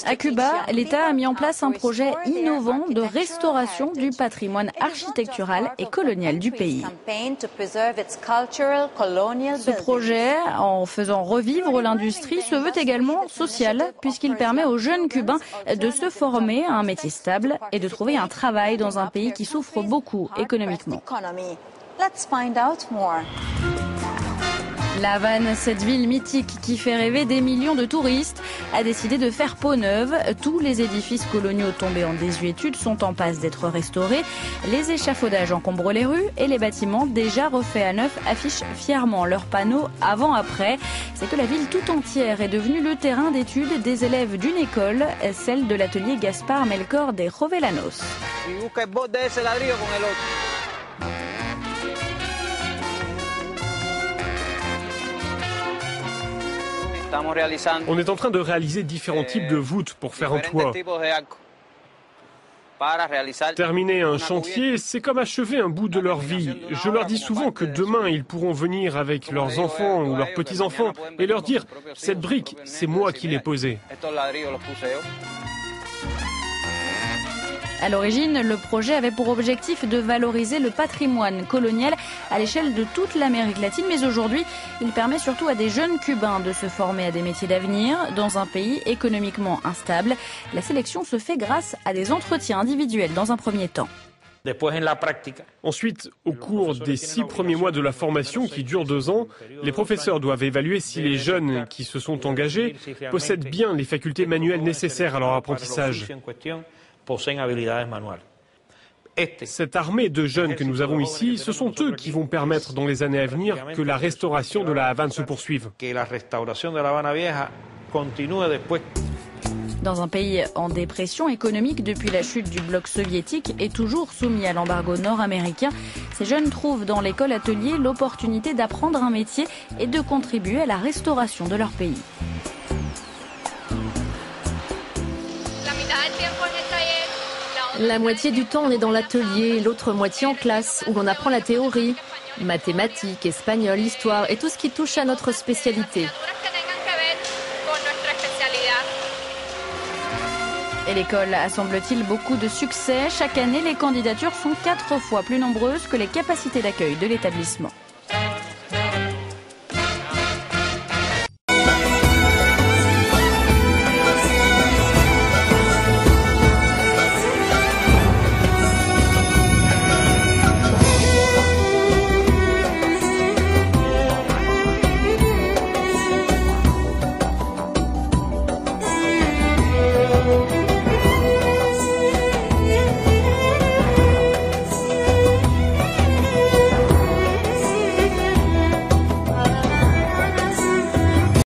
À Cuba, l'État a mis en place un projet innovant de restauration du patrimoine architectural et colonial du pays. Ce projet, en faisant revivre l'industrie, se veut également social, puisqu'il permet aux jeunes Cubains de se former à un métier stable et de trouver un travail dans un pays qui souffre beaucoup économiquement. La Havane, cette ville mythique qui fait rêver des millions de touristes, a décidé de faire peau neuve. Tous les édifices coloniaux tombés en désuétude sont en passe d'être restaurés. Les échafaudages encombrent les rues et les bâtiments déjà refaits à neuf affichent fièrement leurs panneaux avant-après. C'est que la ville tout entière est devenue le terrain d'étude des élèves d'une école, celle de l'atelier Gaspar Melchor de Jovellanos. On est en train de réaliser différents types de voûtes pour faire un toit. Terminer un chantier, c'est comme achever un bout de leur vie. Je leur dis souvent que demain, ils pourront venir avec leurs enfants ou leurs petits-enfants et leur dire « cette brique, c'est moi qui l'ai posée ». À l'origine, le projet avait pour objectif de valoriser le patrimoine colonial à l'échelle de toute l'Amérique latine, mais aujourd'hui, il permet surtout à des jeunes Cubains de se former à des métiers d'avenir dans un pays économiquement instable. La sélection se fait grâce à des entretiens individuels dans un premier temps. Ensuite, au cours des 6 premiers mois de la formation qui dure 2 ans, les professeurs doivent évaluer si les jeunes qui se sont engagés possèdent bien les facultés manuelles nécessaires à leur apprentissage. Cette armée de jeunes que nous avons ici, ce sont eux qui vont permettre dans les années à venir que la restauration de la Havane se poursuive. Dans un pays en dépression économique depuis la chute du bloc soviétique et toujours soumis à l'embargo nord-américain, ces jeunes trouvent dans l'école atelier l'opportunité d'apprendre un métier et de contribuer à la restauration de leur pays. La moitié du temps, on est dans l'atelier, l'autre moitié en classe, où l'on apprend la théorie, mathématiques, espagnol, histoire et tout ce qui touche à notre spécialité. Et l'école a, semble-t-il, beaucoup de succès. Chaque année, les candidatures sont 4 fois plus nombreuses que les capacités d'accueil de l'établissement.